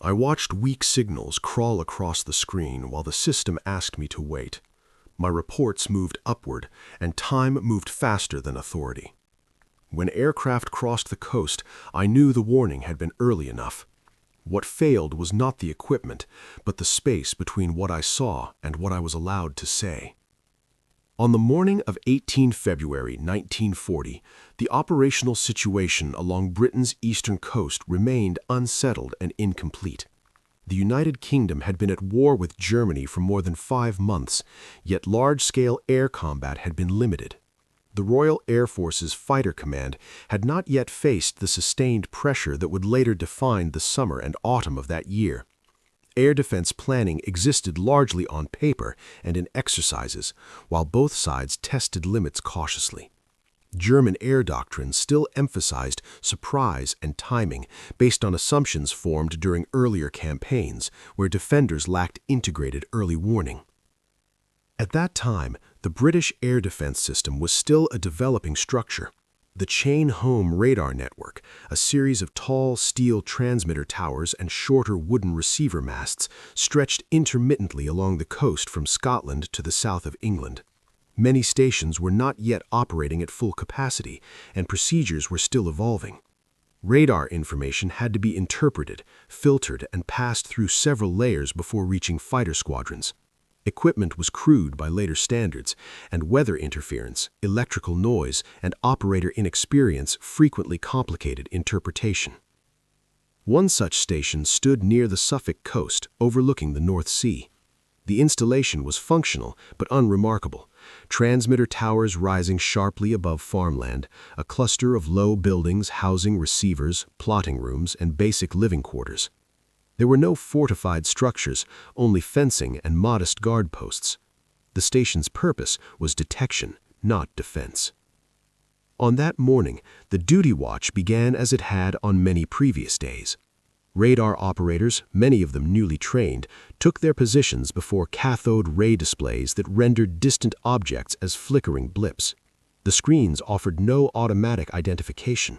I watched weak signals crawl across the screen while the system asked me to wait. My reports moved upward, and time moved faster than authority. When aircraft crossed the coast, I knew the warning had been early enough. What failed was not the equipment, but the space between what I saw and what I was allowed to say. On the morning of 18 February 1940, the operational situation along Britain's eastern coast remained unsettled and incomplete. The United Kingdom had been at war with Germany for more than 5 months, yet large-scale air combat had been limited. The Royal Air Force's Fighter Command had not yet faced the sustained pressure that would later define the summer and autumn of that year. Air defense planning existed largely on paper and in exercises, while both sides tested limits cautiously. German air doctrine still emphasized surprise and timing based on assumptions formed during earlier campaigns, where defenders lacked integrated early warning. At that time, the British air defense system was still a developing structure. The chain-home radar network, a series of tall steel transmitter towers and shorter wooden receiver masts, stretched intermittently along the coast from Scotland to the south of England. Many stations were not yet operating at full capacity, and procedures were still evolving. Radar information had to be interpreted, filtered, and passed through several layers before reaching fighter squadrons. Equipment was crude by later standards, and weather interference, electrical noise, and operator inexperience frequently complicated interpretation. One such station stood near the Suffolk coast, overlooking the North Sea. The installation was functional but unremarkable. Transmitter towers rising sharply above farmland, a cluster of low buildings housing receivers, plotting rooms, and basic living quarters. There were no fortified structures, only fencing and modest guard posts. The station's purpose was detection, not defense. On that morning, the duty watch began as it had on many previous days. Radar operators, many of them newly trained, took their positions before cathode ray displays that rendered distant objects as flickering blips. The screens offered no automatic identification.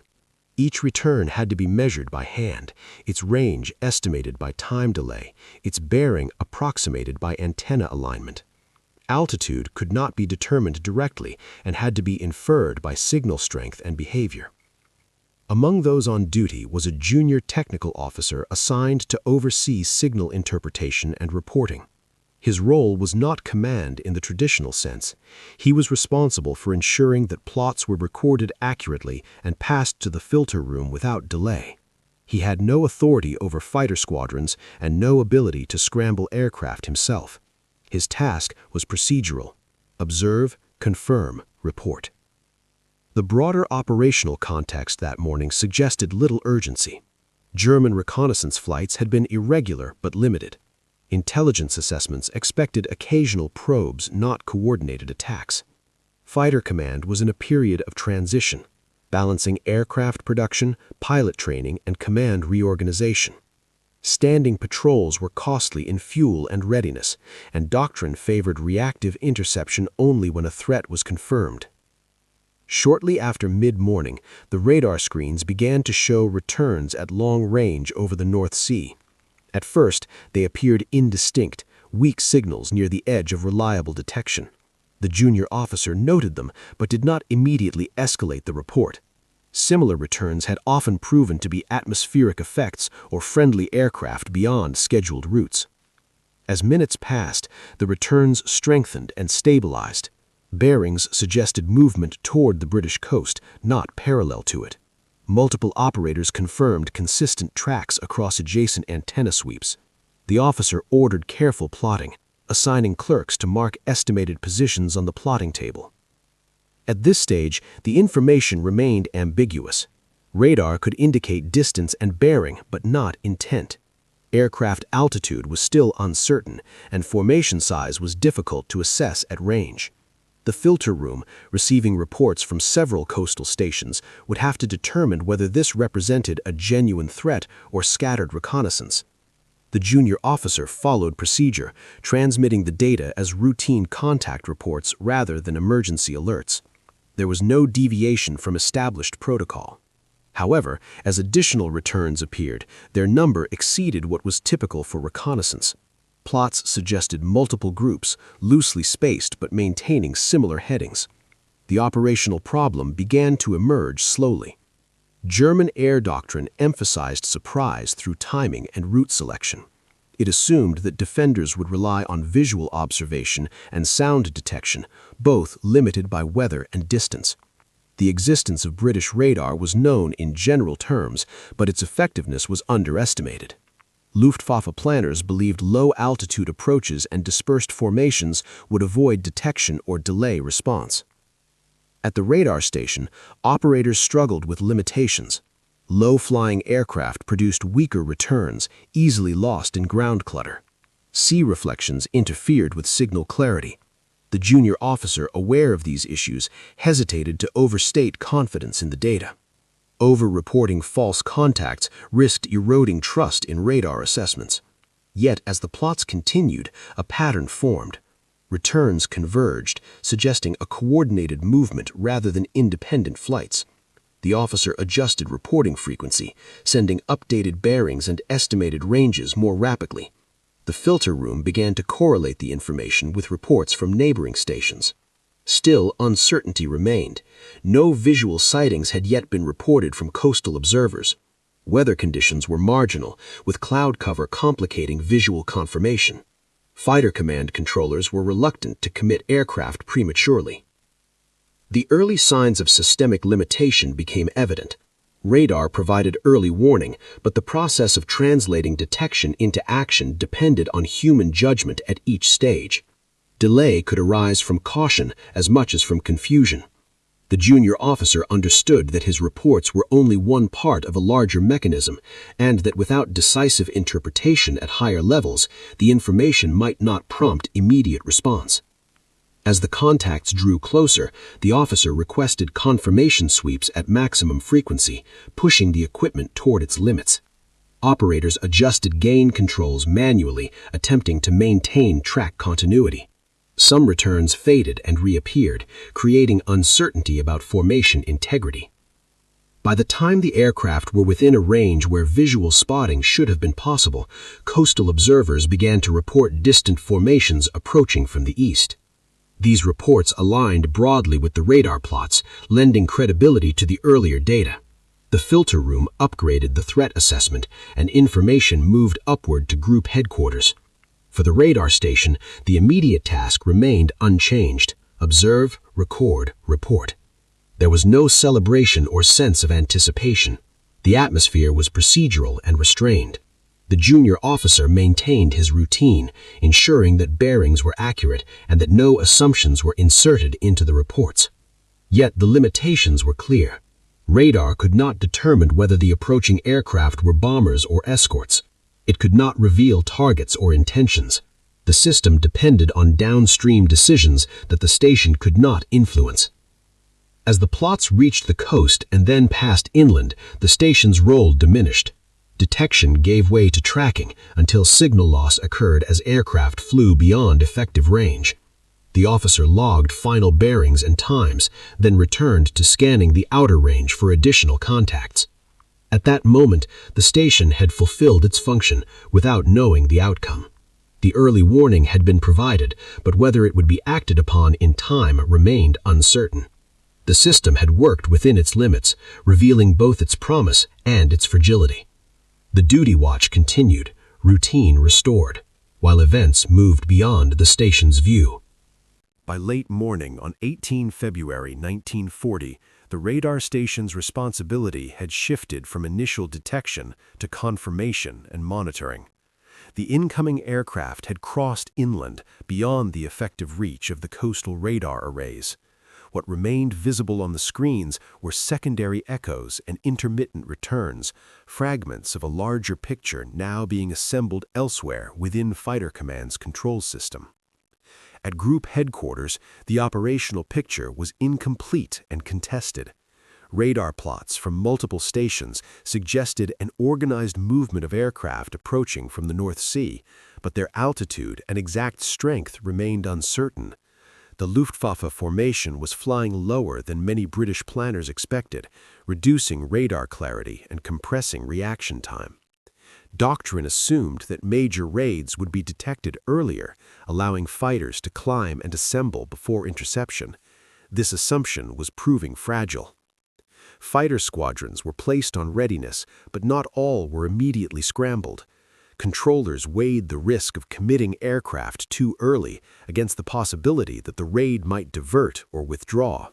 Each return had to be measured by hand, its range estimated by time delay, its bearing approximated by antenna alignment. Altitude could not be determined directly and had to be inferred by signal strength and behavior. Among those on duty was a junior technical officer assigned to oversee signal interpretation and reporting. His role was not command in the traditional sense. He was responsible for ensuring that plots were recorded accurately and passed to the filter room without delay. He had no authority over fighter squadrons and no ability to scramble aircraft himself. His task was procedural: observe, confirm, report. The broader operational context that morning suggested little urgency. German reconnaissance flights had been irregular but limited. Intelligence assessments expected occasional probes, not coordinated attacks. Fighter Command was in a period of transition, balancing aircraft production, pilot training, and command reorganization. Standing patrols were costly in fuel and readiness, and doctrine favored reactive interception only when a threat was confirmed. Shortly after mid-morning, the radar screens began to show returns at long range over the North Sea. At first, they appeared indistinct, weak signals near the edge of reliable detection. The junior officer noted them, but did not immediately escalate the report. Similar returns had often proven to be atmospheric effects or friendly aircraft beyond scheduled routes. As minutes passed, the returns strengthened and stabilized. Bearings suggested movement toward the British coast, not parallel to it. Multiple operators confirmed consistent tracks across adjacent antenna sweeps. The officer ordered careful plotting, assigning clerks to mark estimated positions on the plotting table. At this stage, the information remained ambiguous. Radar could indicate distance and bearing, but not intent. Aircraft altitude was still uncertain, and formation size was difficult to assess at range. The filter room, receiving reports from several coastal stations, would have to determine whether this represented a genuine threat or scattered reconnaissance. The junior officer followed procedure, transmitting the data as routine contact reports rather than emergency alerts. There was no deviation from established protocol. However, as additional returns appeared, their number exceeded what was typical for reconnaissance. Plots suggested multiple groups, loosely spaced but maintaining similar headings. The operational problem began to emerge slowly. German air doctrine emphasized surprise through timing and route selection. It assumed that defenders would rely on visual observation and sound detection, both limited by weather and distance. The existence of British radar was known in general terms, but its effectiveness was underestimated. Luftwaffe planners believed low-altitude approaches and dispersed formations would avoid detection or delay response. At the radar station, operators struggled with limitations. Low-flying aircraft produced weaker returns, easily lost in ground clutter. Sea reflections interfered with signal clarity. The junior officer, aware of these issues, hesitated to overstate confidence in the data. Over-reporting false contacts risked eroding trust in radar assessments. Yet, as the plots continued, a pattern formed. Returns converged, suggesting a coordinated movement rather than independent flights. The officer adjusted reporting frequency, sending updated bearings and estimated ranges more rapidly. The filter room began to correlate the information with reports from neighboring stations. Still, uncertainty remained. No visual sightings had yet been reported from coastal observers. Weather conditions were marginal, with cloud cover complicating visual confirmation. Fighter command controllers were reluctant to commit aircraft prematurely. The early signs of systemic limitation became evident. Radar provided early warning, but the process of translating detection into action depended on human judgment at each stage. Delay could arise from caution as much as from confusion. The junior officer understood that his reports were only one part of a larger mechanism, and that without decisive interpretation at higher levels, the information might not prompt immediate response. As the contacts drew closer, the officer requested confirmation sweeps at maximum frequency, pushing the equipment toward its limits. Operators adjusted gain controls manually, attempting to maintain track continuity. Some returns faded and reappeared, creating uncertainty about formation integrity. By the time the aircraft were within a range where visual spotting should have been possible, coastal observers began to report distant formations approaching from the east. These reports aligned broadly with the radar plots, lending credibility to the earlier data. The filter room upgraded the threat assessment, and information moved upward to group headquarters. For the radar station, the immediate task remained unchanged: observe, record, report. There was no celebration or sense of anticipation. The atmosphere was procedural and restrained. The junior officer maintained his routine, ensuring that bearings were accurate and that no assumptions were inserted into the reports. Yet the limitations were clear. Radar could not determine whether the approaching aircraft were bombers or escorts. It could not reveal targets or intentions. The system depended on downstream decisions that the station could not influence. As the plots reached the coast and then passed inland, the station's role diminished. Detection gave way to tracking until signal loss occurred as aircraft flew beyond effective range. The officer logged final bearings and times, then returned to scanning the outer range for additional contacts. At that moment, the station had fulfilled its function without knowing the outcome. The early warning had been provided, but whether it would be acted upon in time remained uncertain. The system had worked within its limits, revealing both its promise and its fragility. The duty watch continued, routine restored, while events moved beyond the station's view. By late morning on 18 February 1940, the radar station's responsibility had shifted from initial detection to confirmation and monitoring. The incoming aircraft had crossed inland beyond the effective reach of the coastal radar arrays. What remained visible on the screens were secondary echoes and intermittent returns, fragments of a larger picture now being assembled elsewhere within Fighter Command's control system. At group headquarters, the operational picture was incomplete and contested. Radar plots from multiple stations suggested an organized movement of aircraft approaching from the North Sea, but their altitude and exact strength remained uncertain. The Luftwaffe formation was flying lower than many British planners expected, reducing radar clarity and compressing reaction time. Doctrine assumed that major raids would be detected earlier, allowing fighters to climb and assemble before interception. This assumption was proving fragile. Fighter squadrons were placed on readiness, but not all were immediately scrambled. Controllers weighed the risk of committing aircraft too early against the possibility that the raid might divert or withdraw.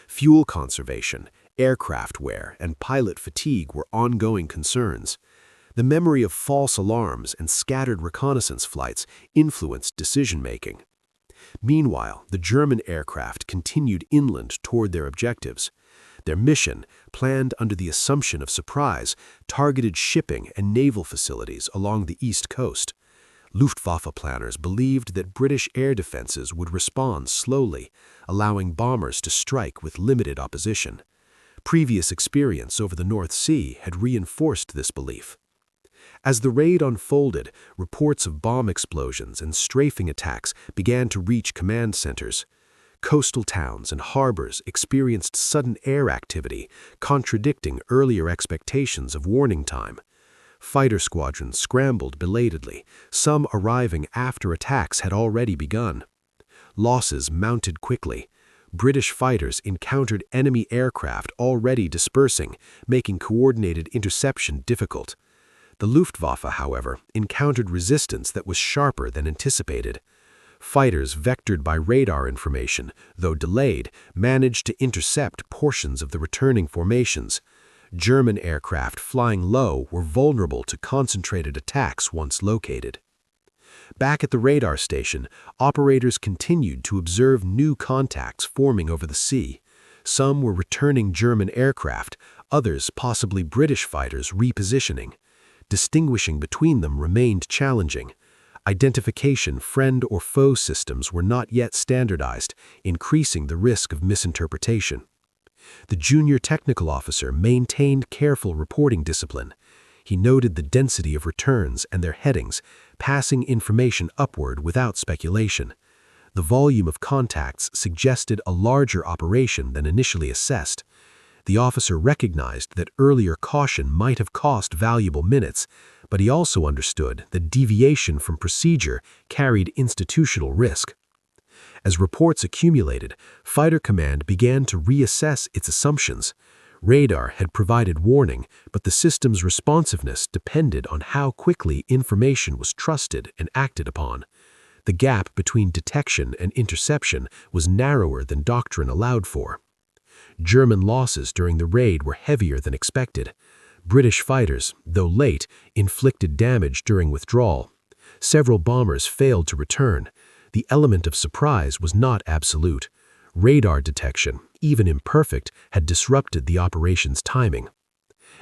Fuel conservation, aircraft wear, and pilot fatigue were ongoing concerns. The memory of false alarms and scattered reconnaissance flights influenced decision-making. Meanwhile, the German aircraft continued inland toward their objectives. Their mission, planned under the assumption of surprise, targeted shipping and naval facilities along the east coast. Luftwaffe planners believed that British air defenses would respond slowly, allowing bombers to strike with limited opposition. Previous experience over the North Sea had reinforced this belief. As the raid unfolded, reports of bomb explosions and strafing attacks began to reach command centers. Coastal towns and harbors experienced sudden air activity, contradicting earlier expectations of warning time. Fighter squadrons scrambled belatedly, some arriving after attacks had already begun. Losses mounted quickly. British fighters encountered enemy aircraft already dispersing, making coordinated interception difficult. The Luftwaffe, however, encountered resistance that was sharper than anticipated. Fighters vectored by radar information, though delayed, managed to intercept portions of the returning formations. German aircraft flying low were vulnerable to concentrated attacks once located. Back at the radar station, operators continued to observe new contacts forming over the sea. Some were returning German aircraft, others possibly British fighters repositioning. Distinguishing between them remained challenging. Identification friend or foe systems were not yet standardized, increasing the risk of misinterpretation. The junior technical officer maintained careful reporting discipline. He noted the density of returns and their headings, passing information upward without speculation. The volume of contacts suggested a larger operation than initially assessed. The officer recognized that earlier caution might have cost valuable minutes, but he also understood that deviation from procedure carried institutional risk. As reports accumulated, Fighter Command began to reassess its assumptions. Radar had provided warning, but the system's responsiveness depended on how quickly information was trusted and acted upon. The gap between detection and interception was narrower than doctrine allowed for. German losses during the raid were heavier than expected. British fighters, though late, inflicted damage during withdrawal. Several bombers failed to return. The element of surprise was not absolute. Radar detection, even imperfect, had disrupted the operation's timing.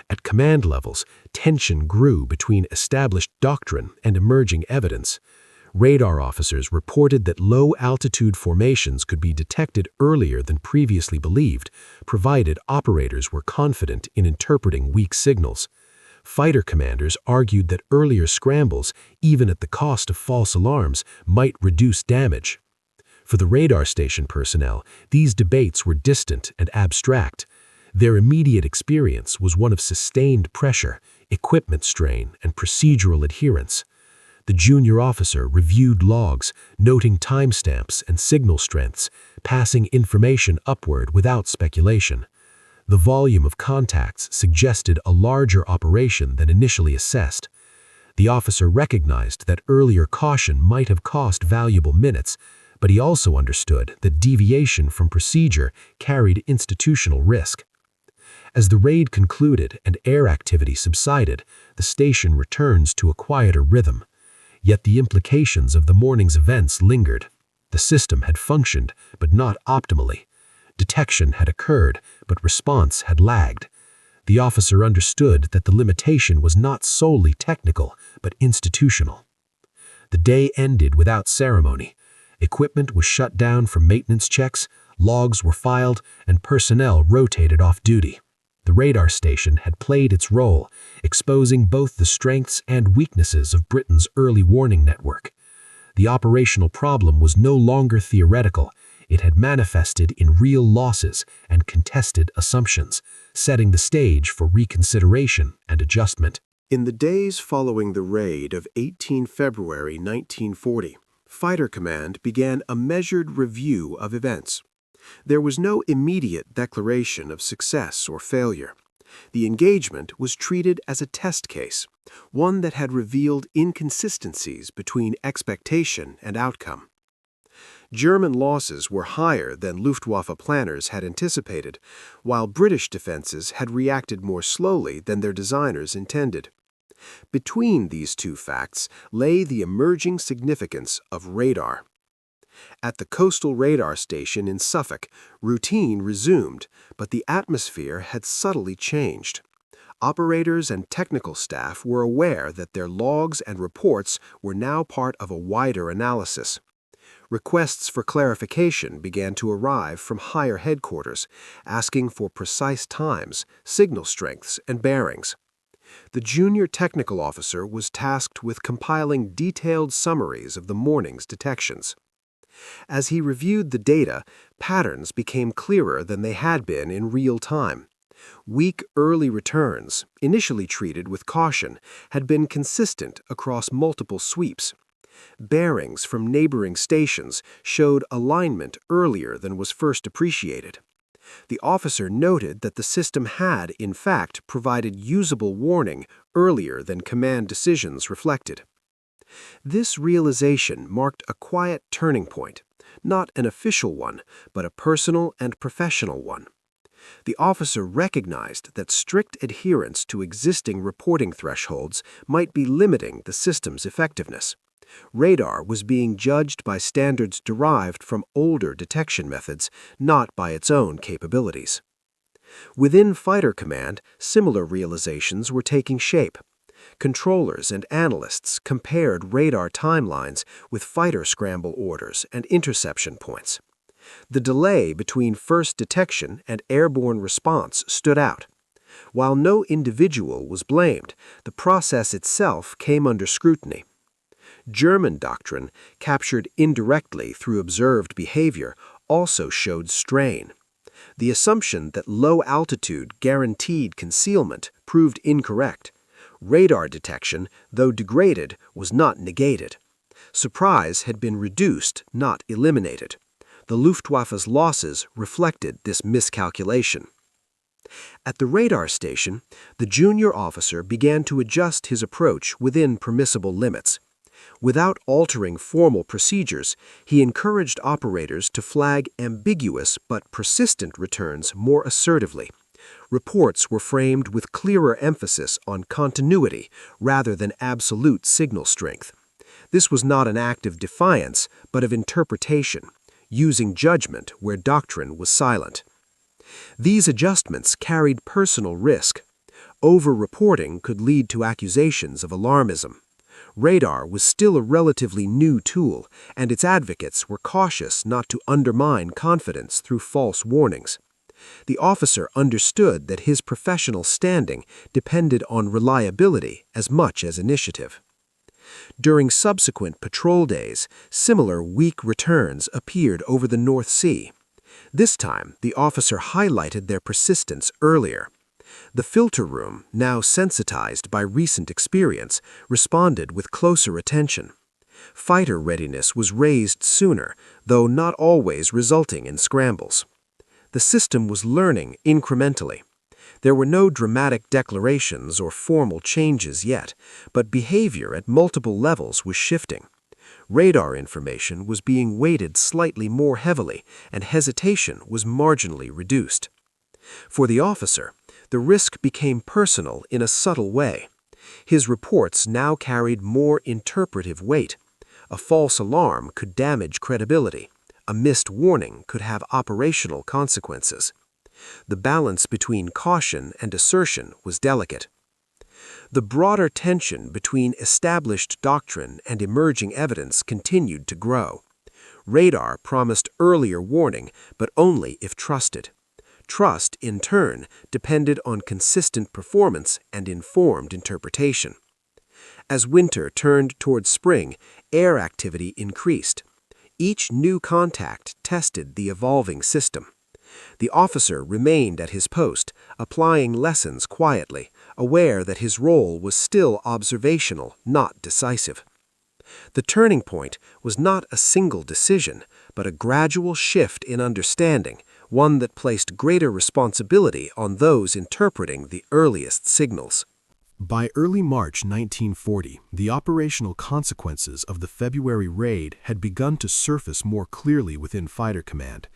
At command levels, tension grew between established doctrine and emerging evidence. Radar officers reported that low-altitude formations could be detected earlier than previously believed, provided operators were confident in interpreting weak signals. Fighter commanders argued that earlier scrambles, even at the cost of false alarms, might reduce damage. For the radar station personnel, these debates were distant and abstract. Their immediate experience was one of sustained pressure, equipment strain, and procedural adherence. The junior officer reviewed logs, noting timestamps and signal strengths, passing information upward without speculation. The volume of contacts suggested a larger operation than initially assessed. The officer recognized that earlier caution might have cost valuable minutes, but he also understood that deviation from procedure carried institutional risk. As the raid concluded and air activity subsided, the station returns to a quieter rhythm. Yet the implications of the morning's events lingered. The system had functioned, but not optimally. Detection had occurred, but response had lagged. The officer understood that the limitation was not solely technical, but institutional. The day ended without ceremony. Equipment was shut down for maintenance checks, logs were filed, and personnel rotated off duty. The radar station had played its role, exposing both the strengths and weaknesses of Britain's early warning network. The operational problem was no longer theoretical, it had manifested in real losses and contested assumptions, setting the stage for reconsideration and adjustment. In the days following the raid of 18 February 1940, Fighter Command began a measured review of events. There was no immediate declaration of success or failure. The engagement was treated as a test case, one that had revealed inconsistencies between expectation and outcome. German losses were higher than Luftwaffe planners had anticipated, while British defenses had reacted more slowly than their designers intended. Between these two facts lay the emerging significance of radar. At the coastal radar station in Suffolk, routine resumed, but the atmosphere had subtly changed. Operators and technical staff were aware that their logs and reports were now part of a wider analysis. Requests for clarification began to arrive from higher headquarters, asking for precise times, signal strengths, and bearings. The junior technical officer was tasked with compiling detailed summaries of the morning's detections. As he reviewed the data, patterns became clearer than they had been in real time. Weak early returns, initially treated with caution, had been consistent across multiple sweeps. Bearings from neighboring stations showed alignment earlier than was first appreciated. The officer noted that the system had, in fact, provided usable warning earlier than command decisions reflected. This realization marked a quiet turning point, not an official one, but a personal and professional one. The officer recognized that strict adherence to existing reporting thresholds might be limiting the system's effectiveness. Radar was being judged by standards derived from older detection methods, not by its own capabilities. Within Fighter Command, similar realizations were taking shape. Controllers and analysts compared radar timelines with fighter scramble orders and interception points. The delay between first detection and airborne response stood out. While no individual was blamed, the process itself came under scrutiny. German doctrine, captured indirectly through observed behavior, also showed strain. The assumption that low altitude guaranteed concealment proved incorrect. Radar detection, though degraded, was not negated. Surprise had been reduced, not eliminated. The Luftwaffe's losses reflected this miscalculation. At the radar station, the junior officer began to adjust his approach within permissible limits. Without altering formal procedures, he encouraged operators to flag ambiguous but persistent returns more assertively. Reports were framed with clearer emphasis on continuity rather than absolute signal strength. This was not an act of defiance, but of interpretation, using judgment where doctrine was silent. These adjustments carried personal risk. Over-reporting could lead to accusations of alarmism. Radar was still a relatively new tool, and its advocates were cautious not to undermine confidence through false warnings. The officer understood that his professional standing depended on reliability as much as initiative. During subsequent patrol days, similar weak returns appeared over the North Sea. This time, the officer highlighted their persistence earlier. The filter room, now sensitized by recent experience, responded with closer attention. Fighter readiness was raised sooner, though not always resulting in scrambles. The system was learning incrementally. There were no dramatic declarations or formal changes yet, but behavior at multiple levels was shifting. Radar information was being weighted slightly more heavily, and hesitation was marginally reduced. For the officer, the risk became personal in a subtle way. His reports now carried more interpretive weight. A false alarm could damage credibility. A missed warning could have operational consequences. The balance between caution and assertion was delicate. The broader tension between established doctrine and emerging evidence continued to grow. Radar promised earlier warning, but only if trusted. Trust, in turn, depended on consistent performance and informed interpretation. As winter turned toward spring, air activity increased. Each new contact tested the evolving system. The officer remained at his post, applying lessons quietly, aware that his role was still observational, not decisive. The turning point was not a single decision, but a gradual shift in understanding, one that placed greater responsibility on those interpreting the earliest signals. By early March 1940, the operational consequences of the February raid had begun to surface more clearly within Fighter Command.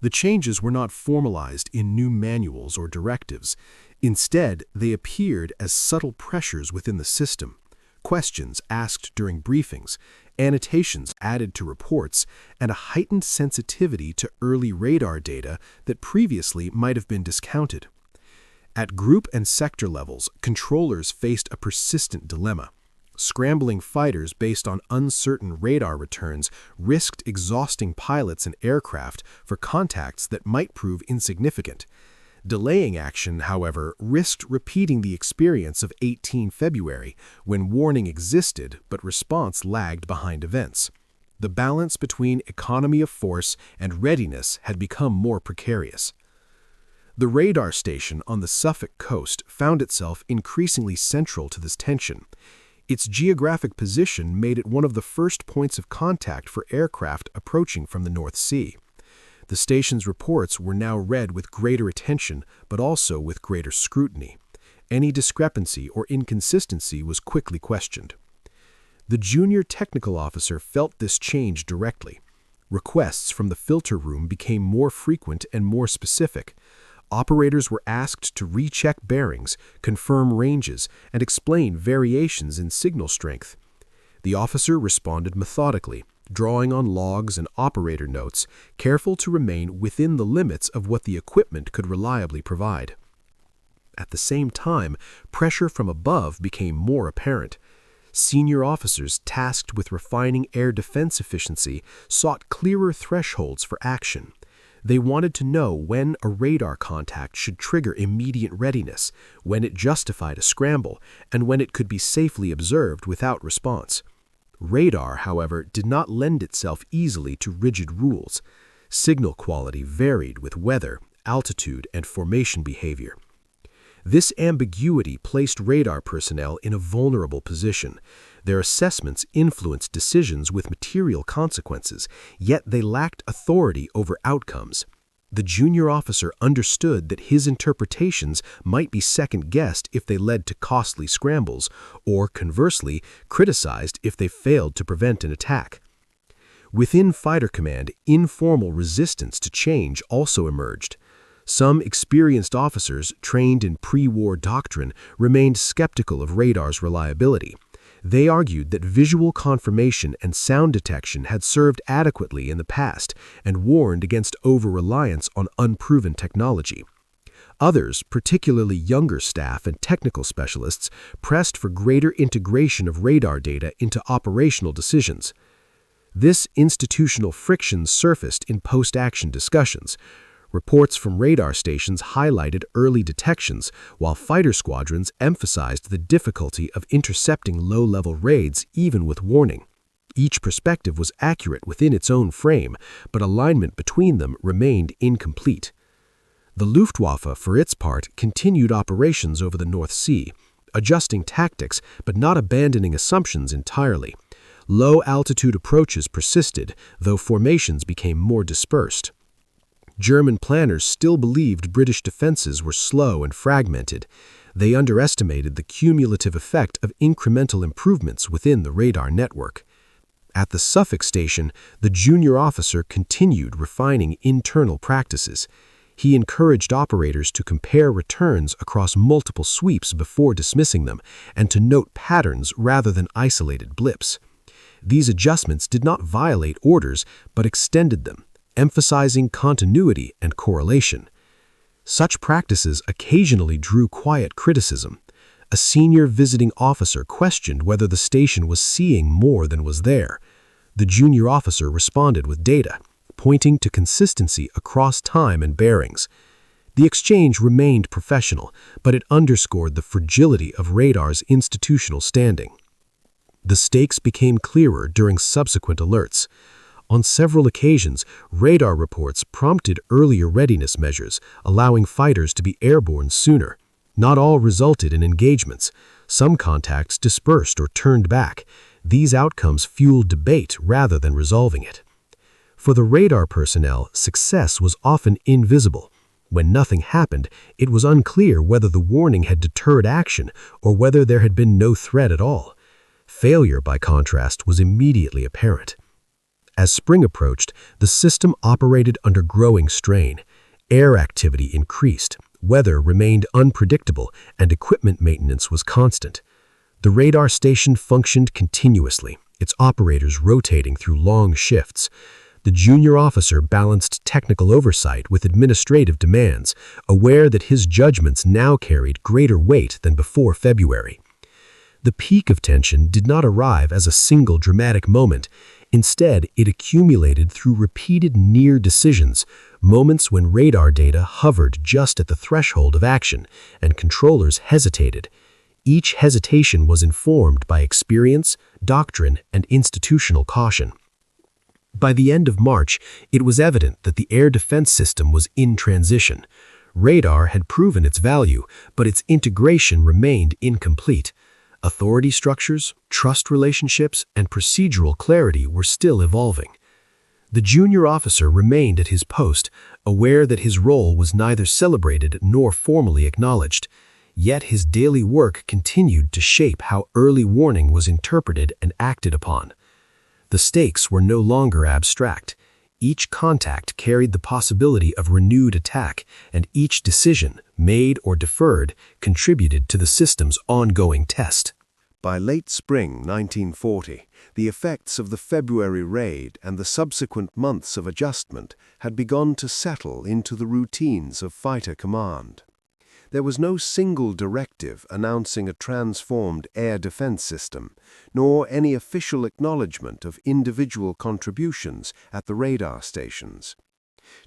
The changes were not formalized in new manuals or directives. Instead, they appeared as subtle pressures within the system. Questions asked during briefings, annotations added to reports, and a heightened sensitivity to early radar data that previously might have been discounted. At group and sector levels, controllers faced a persistent dilemma. Scrambling fighters based on uncertain radar returns risked exhausting pilots and aircraft for contacts that might prove insignificant. Delaying action, however, risked repeating the experience of 18 February, when warning existed but response lagged behind events. The balance between economy of force and readiness had become more precarious. The radar station on the Suffolk coast found itself increasingly central to this tension. Its geographic position made it one of the first points of contact for aircraft approaching from the North Sea. The station's reports were now read with greater attention, but also with greater scrutiny. Any discrepancy or inconsistency was quickly questioned. The junior technical officer felt this change directly. Requests from the filter room became more frequent and more specific. Operators were asked to recheck bearings, confirm ranges, and explain variations in signal strength. The officer responded methodically, drawing on logs and operator notes, careful to remain within the limits of what the equipment could reliably provide. At the same time, pressure from above became more apparent. Senior officers tasked with refining air defense efficiency sought clearer thresholds for action. They wanted to know when a radar contact should trigger immediate readiness, when it justified a scramble, and when it could be safely observed without response. Radar, however, did not lend itself easily to rigid rules. Signal quality varied with weather, altitude, and formation behavior. This ambiguity placed radar personnel in a vulnerable position. Their assessments influenced decisions with material consequences, yet they lacked authority over outcomes. The junior officer understood that his interpretations might be second-guessed if they led to costly scrambles, or, conversely, criticized if they failed to prevent an attack. Within Fighter Command, informal resistance to change also emerged. Some experienced officers, trained in pre-war doctrine, remained skeptical of radar's reliability. They argued that visual confirmation and sound detection had served adequately in the past and warned against over-reliance on unproven technology. Others, particularly younger staff and technical specialists, pressed for greater integration of radar data into operational decisions. This institutional friction surfaced in post-action discussions. Reports from radar stations highlighted early detections, while fighter squadrons emphasized the difficulty of intercepting low-level raids even with warning. Each perspective was accurate within its own frame, but alignment between them remained incomplete. The Luftwaffe, for its part, continued operations over the North Sea, adjusting tactics but not abandoning assumptions entirely. Low-altitude approaches persisted, though formations became more dispersed. German planners still believed British defenses were slow and fragmented. They underestimated the cumulative effect of incremental improvements within the radar network. At the Suffolk station, the junior officer continued refining internal practices. He encouraged operators to compare returns across multiple sweeps before dismissing them, and to note patterns rather than isolated blips. These adjustments did not violate orders, but extended them, emphasizing continuity and correlation. Such practices occasionally drew quiet criticism. A senior visiting officer questioned whether the station was seeing more than was there. The junior officer responded with data, pointing to consistency across time and bearings. The exchange remained professional, but it underscored the fragility of radar's institutional standing. The stakes became clearer during subsequent alerts. On several occasions, radar reports prompted earlier readiness measures, allowing fighters to be airborne sooner. Not all resulted in engagements. Some contacts dispersed or turned back. These outcomes fueled debate rather than resolving it. For the radar personnel, success was often invisible. When nothing happened, it was unclear whether the warning had deterred action or whether there had been no threat at all. Failure, by contrast, was immediately apparent. As spring approached, the system operated under growing strain. Air activity increased, weather remained unpredictable, and equipment maintenance was constant. The radar station functioned continuously, its operators rotating through long shifts. The junior officer balanced technical oversight with administrative demands, aware that his judgments now carried greater weight than before February. The peak of tension did not arrive as a single dramatic moment. Instead, it accumulated through repeated near decisions, moments when radar data hovered just at the threshold of action, and controllers hesitated. Each hesitation was informed by experience, doctrine, and institutional caution. By the end of March, it was evident that the air defense system was in transition. Radar had proven its value, but its integration remained incomplete. Authority structures, trust relationships, and procedural clarity were still evolving. The junior officer remained at his post, aware that his role was neither celebrated nor formally acknowledged. Yet his daily work continued to shape how early warning was interpreted and acted upon. The stakes were no longer abstract. Each contact carried the possibility of renewed attack, and each decision, made or deferred, contributed to the system's ongoing test. By late spring 1940, the effects of the February raid and the subsequent months of adjustment had begun to settle into the routines of fighter command. There was no single directive announcing a transformed air defense system, nor any official acknowledgement of individual contributions at the radar stations.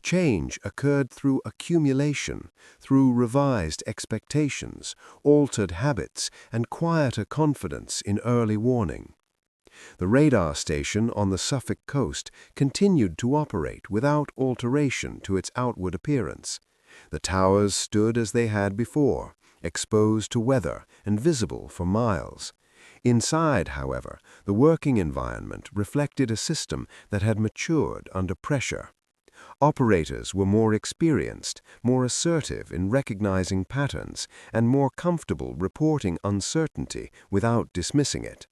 Change occurred through accumulation, through revised expectations, altered habits, and quieter confidence in early warning. The radar station on the Suffolk coast continued to operate without alteration to its outward appearance. The towers stood as they had before, exposed to weather and visible for miles. Inside, however, the working environment reflected a system that had matured under pressure. Operators were more experienced, more assertive in recognizing patterns, and more comfortable reporting uncertainty without dismissing it.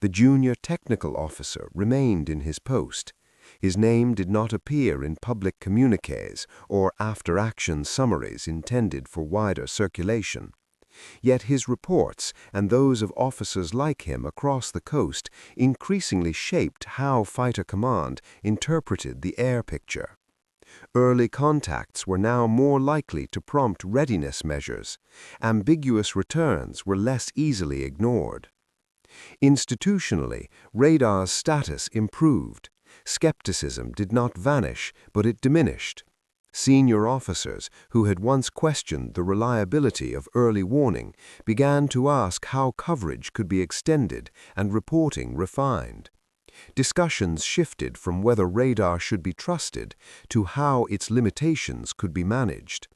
The junior technical officer remained in his post. His name did not appear in public communiques or after-action summaries intended for wider circulation. Yet his reports, and those of officers like him across the coast, increasingly shaped how Fighter Command interpreted the air picture. Early contacts were now more likely to prompt readiness measures. Ambiguous returns were less easily ignored. Institutionally, radar's status improved. Skepticism did not vanish, but it diminished. Senior officers, who had once questioned the reliability of early warning, began to ask how coverage could be extended and reporting refined. Discussions shifted from whether radar should be trusted to how its limitations could be managed.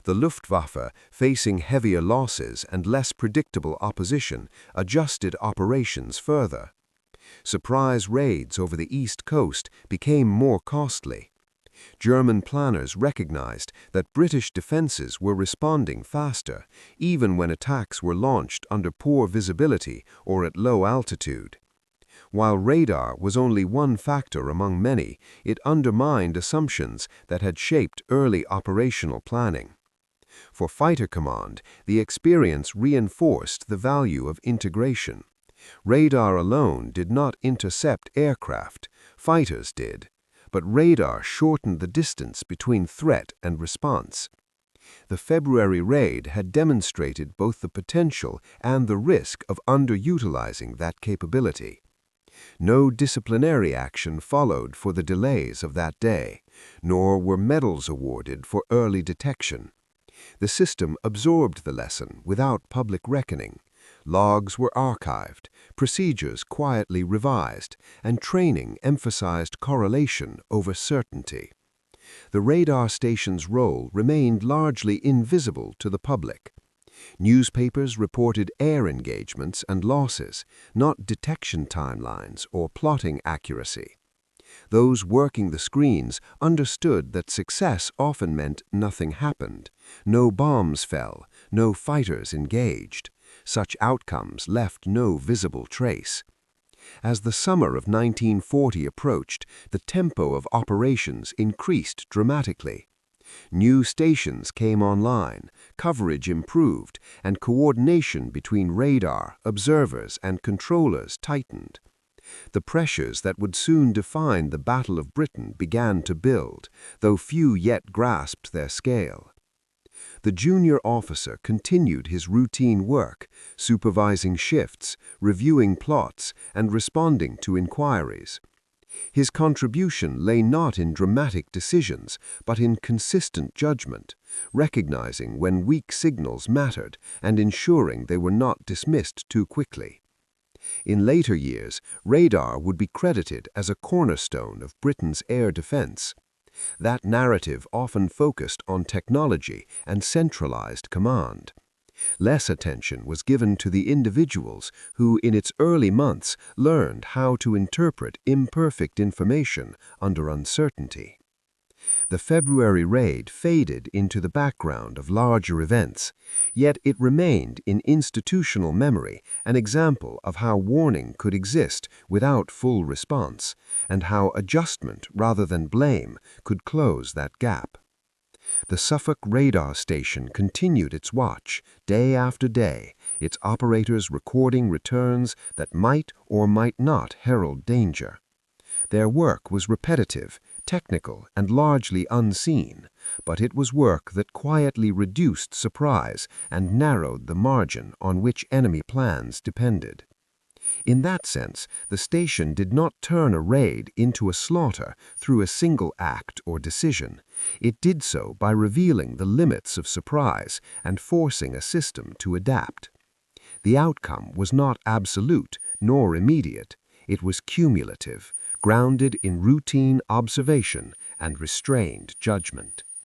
The Luftwaffe, facing heavier losses and less predictable opposition, adjusted operations further. Surprise raids over the East Coast became more costly. German planners recognized that British defenses were responding faster, even when attacks were launched under poor visibility or at low altitude. While radar was only one factor among many, it undermined assumptions that had shaped early operational planning. For Fighter Command, the experience reinforced the value of integration. Radar alone did not intercept aircraft, fighters did, but radar shortened the distance between threat and response. The February raid had demonstrated both the potential and the risk of underutilizing that capability. No disciplinary action followed for the delays of that day, nor were medals awarded for early detection. The system absorbed the lesson without public reckoning. Logs were archived, procedures quietly revised, and training emphasized correlation over certainty. The radar station's role remained largely invisible to the public. Newspapers reported air engagements and losses, not detection timelines or plotting accuracy. Those working the screens understood that success often meant nothing happened, no bombs fell, no fighters engaged. Such outcomes left no visible trace. As the summer of 1940 approached, the tempo of operations increased dramatically. New stations came online, coverage improved, and coordination between radar, observers, and controllers tightened. The pressures that would soon define the Battle of Britain began to build, though few yet grasped their scale. The junior officer continued his routine work, supervising shifts, reviewing plots, and responding to inquiries. His contribution lay not in dramatic decisions, but in consistent judgment, recognizing when weak signals mattered and ensuring they were not dismissed too quickly. In later years, radar would be credited as a cornerstone of Britain's air defense. That narrative often focused on technology and centralized command. Less attention was given to the individuals who, in its early months, learned how to interpret imperfect information under uncertainty. The February raid faded into the background of larger events, yet it remained in institutional memory an example of how warning could exist without full response, and how adjustment rather than blame could close that gap. The Suffolk radar station continued its watch, day after day, its operators recording returns that might or might not herald danger. Their work was repetitive, technical, and largely unseen, but it was work that quietly reduced surprise and narrowed the margin on which enemy plans depended. In that sense, the station did not turn a raid into a slaughter through a single act or decision. It did so by revealing the limits of surprise and forcing a system to adapt. The outcome was not absolute nor immediate. It was cumulative, grounded in routine observation and restrained judgment.